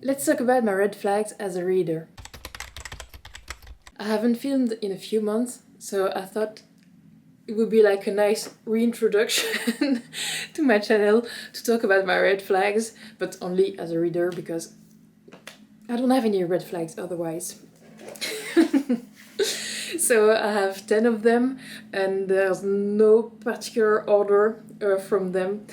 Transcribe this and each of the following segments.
Let's talk about my red flags as a reader. I haven't filmed in a few months, so I thought it would be like a nice reintroduction to my channel to talk about my red flags, but only as a reader because I don't have any red flags otherwise. So I have 10 of them and there's no particular order from them.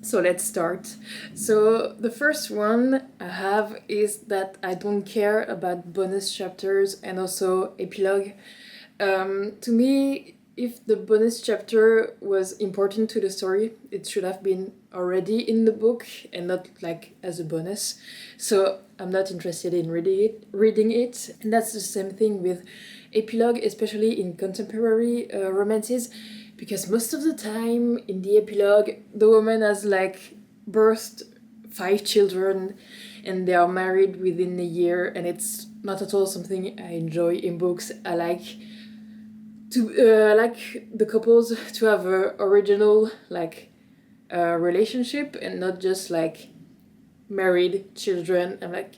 So let's start. So the first one I have is that I don't care about bonus chapters and also epilogue. To me, if the bonus chapter was important to the story, it should have been already in the book and not like as a bonus. So I'm not interested in reading it. And that's the same thing with epilogue, especially in contemporary romances, because most of the time in the epilogue, the woman has like birthed 5 children and they are married within a year, and it's not at all something I enjoy in books. I like the couples to have a original relationship and not just like married children. And like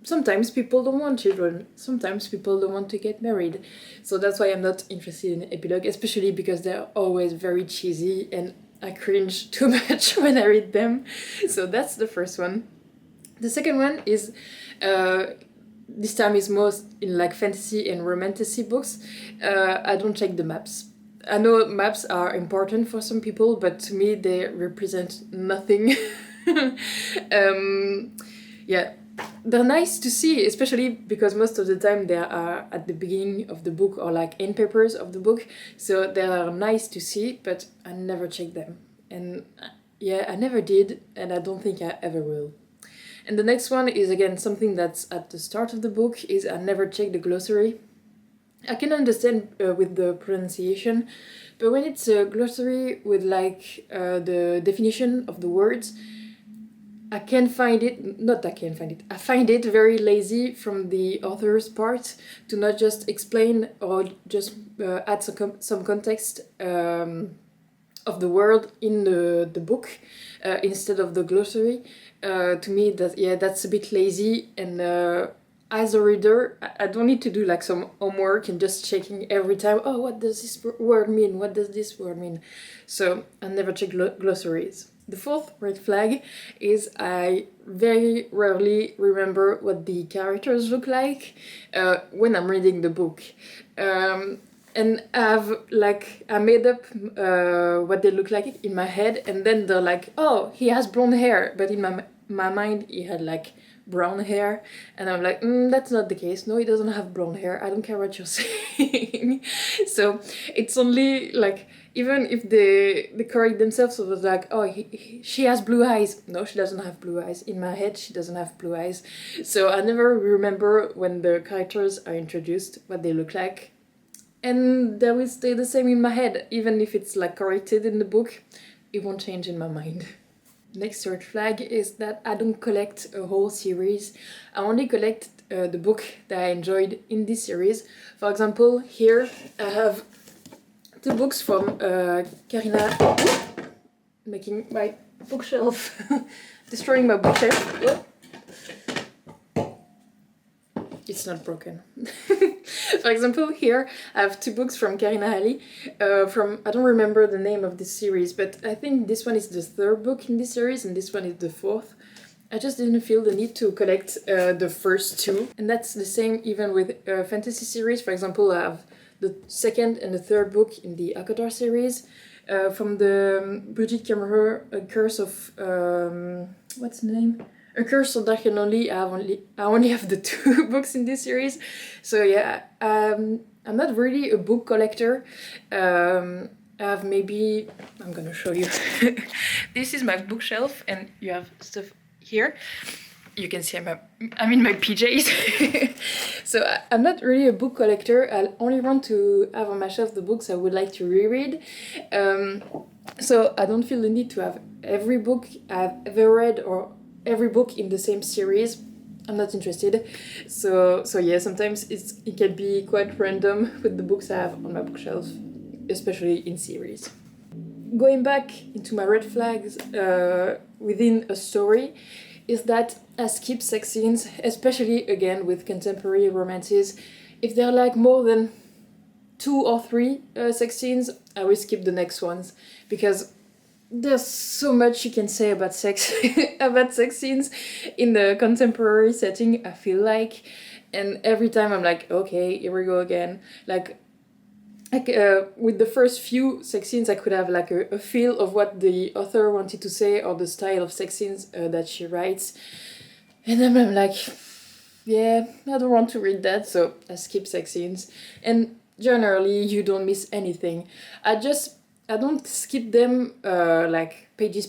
sometimes people don't want children, sometimes people don't want to get married, so that's why I'm not interested in epilogue, especially because they're always very cheesy and I cringe too much when I read them. So that's the first one. The second one is this time is most in like fantasy and romantasy books. I don't check the maps. I know maps are important for some people, but to me they represent nothing. Yeah, they're nice to see, especially because most of the time they are at the beginning of the book or like end papers of the book, so they are nice to see, but I never check them. And yeah, I never did, and I don't think I ever will. And the next one is again something that's at the start of the book, is I never check the glossary. I can understand with the pronunciation, but when it's a glossary with like the definition of the words, I find it very lazy from the author's part to not just explain or just add some context of the word in the book instead of the glossary. To me, that's a bit lazy, and as a reader, I don't need to do like some homework and just checking every time, oh, what does this word mean? What does this word mean? So I never check glossaries. The fourth red flag is I very rarely remember what the characters look like when I'm reading the book. And I made up what they look like in my head, and then they're like, oh, he has blonde hair, but in my mind he had like brown hair, and I'm like, that's not the case. No, he doesn't have blonde hair. I don't care what you're saying. So it's only like, even if they correct themselves, so it was like, oh, she has blue eyes. No, she doesn't have blue eyes. In my head, she doesn't have blue eyes. So I never remember when the characters are introduced what they look like. And they will stay the same in my head, even if it's like corrected in the book, it won't change in my mind. Next red flag is that I don't collect a whole series. I only collect the book that I enjoyed in this series. For example, here I have 2 books from Karina, making my bookshelf, destroying my bookshelf. It's not broken. For example, here I have 2 books from Karina Ali, from, I don't remember the name of this series, but I think this one is the 3rd book in this series and this one is the 4th. I just didn't feel the need to collect the first 2. And that's the same even with fantasy series. For example, I have the 2nd and the 3rd book in the ACOTAR series. From the Brigitte Cameron, A Curse of... what's the name? A Curse of Dark and Lonely. I only have the 2 books in this series. So yeah, I'm not really a book collector. I have maybe... I'm gonna show you. This is my bookshelf and you have stuff here. You can see I'm in my PJs. So I'm not really a book collector. I only want to have on my shelf the books I would like to reread. So I don't feel the need to have every book I've ever read or every book in the same series. I'm not interested. So yeah, sometimes it can be quite random with the books I have on my bookshelf, especially in series. Going back into my red flags within a story, is that I skip sex scenes, especially again with contemporary romances. If they're like more than 2 or 3 sex scenes, I will skip the next ones, because there's so much you can say about sex about sex scenes in the contemporary setting, I feel like. And every time I'm like, okay, here we go again. With the first few sex scenes, I could have like a feel of what the author wanted to say, or the style of sex scenes that she writes. And then I'm like, yeah, I don't want to read that, so I skip sex scenes. And generally, you don't miss anything. I don't skip them like pages.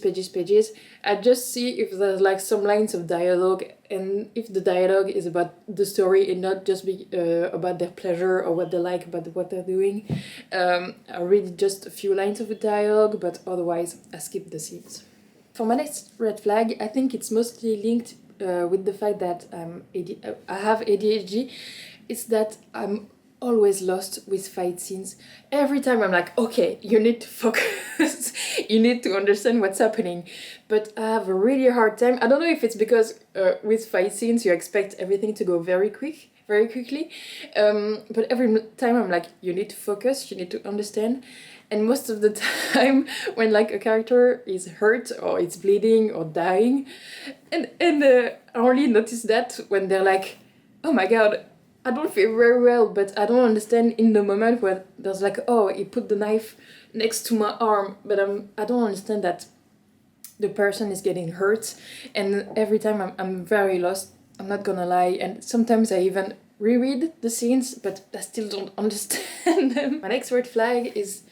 I just see if there's like some lines of dialogue, and if the dialogue is about the story and not just about their pleasure or what they like about what they're doing. I read just a few lines of the dialogue, but otherwise I skip the scenes. For my next red flag, I think it's mostly linked with the fact that I have ADHD. It's that I'm always lost with fight scenes. Every time I'm like, okay, you need to focus, you need to understand what's happening. But I have a really hard time. I don't know if it's because with fight scenes you expect everything to go very quickly. But every time I'm like, you need to focus, you need to understand. And most of the time when like a character is hurt or it's bleeding or dying, and I only notice that when they're like, oh my god, I don't feel very well, but I don't understand in the moment where there's like, oh, he put the knife next to my arm, but I don't understand that the person is getting hurt. And every time I'm very lost, I'm not gonna lie, and sometimes I even reread the scenes, but I still don't understand them. My next red flag is,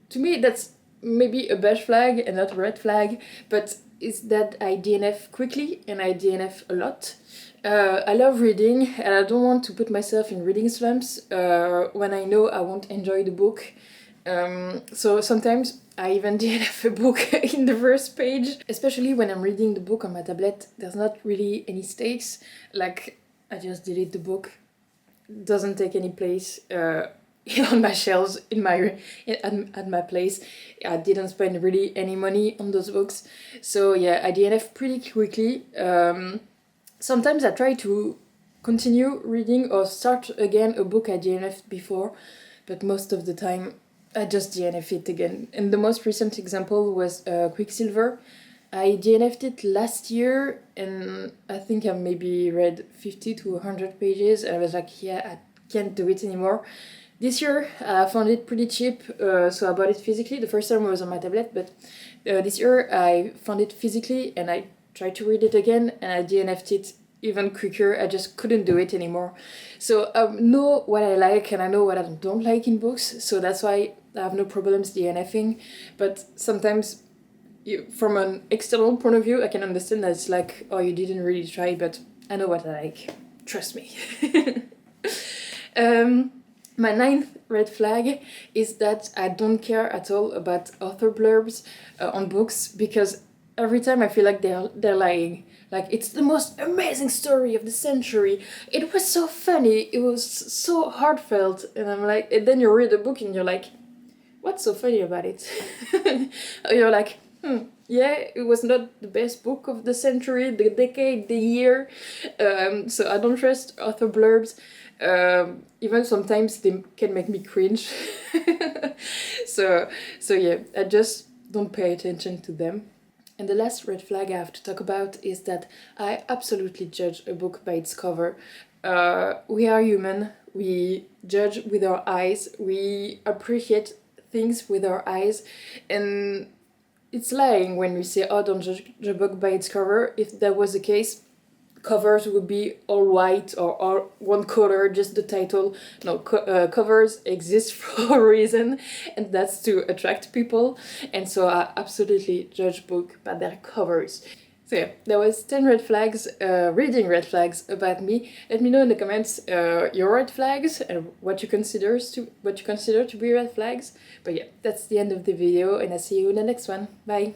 to me, that's maybe a beige flag and not a red flag, but it's that I DNF quickly and I DNF a lot. I love reading, and I don't want to put myself in reading slumps when I know I won't enjoy the book. So sometimes I even DNF a book in the first page, especially when I'm reading the book on my tablet. There's not really any stakes, like I just delete the book. It doesn't take any place on my shelves at my place. I didn't spend really any money on those books, so yeah, I DNF pretty quickly. Sometimes I try to continue reading or start again a book I DNF'd before, but most of the time I just DNF it again. And the most recent example was Quicksilver. I DNF'd it last year, and I think I maybe read 50 to 100 pages, and I was like, yeah, I can't do it anymore. This year I found it pretty cheap, so I bought it physically. The first time it was on my tablet, but this year I found it physically and I tried to read it again, and I DNF'd it even quicker. I just couldn't do it anymore. So I know what I like and I know what I don't like in books, so that's why I have no problems DNFing. But sometimes, from an external point of view, I can understand that it's like, oh, you didn't really try, but I know what I like. Trust me. My ninth red flag is that I don't care at all about author blurbs on books, because every time I feel like they're lying. Like, it's the most amazing story of the century. It was so funny. It was so heartfelt. And I'm like, and then you read the book and you're like, what's so funny about it? You're like, yeah, it was not the best book of the century, the decade, the year. So I don't trust author blurbs. Even sometimes they can make me cringe. So yeah, I just don't pay attention to them. And the last red flag I have to talk about is that I absolutely judge a book by its cover. We are human, we judge with our eyes, we appreciate things with our eyes, and it's lying when we say, oh, don't judge a book by its cover. If that was the case, covers would be all white or all one color, just the title. No, covers exist for a reason, and that's to attract people. And so I absolutely judge book by their covers. So yeah, there was 10 red flags, reading red flags about me. Let me know in the comments your red flags and what you consider to be red flags. But yeah, that's the end of the video, and I'll see you in the next one. Bye!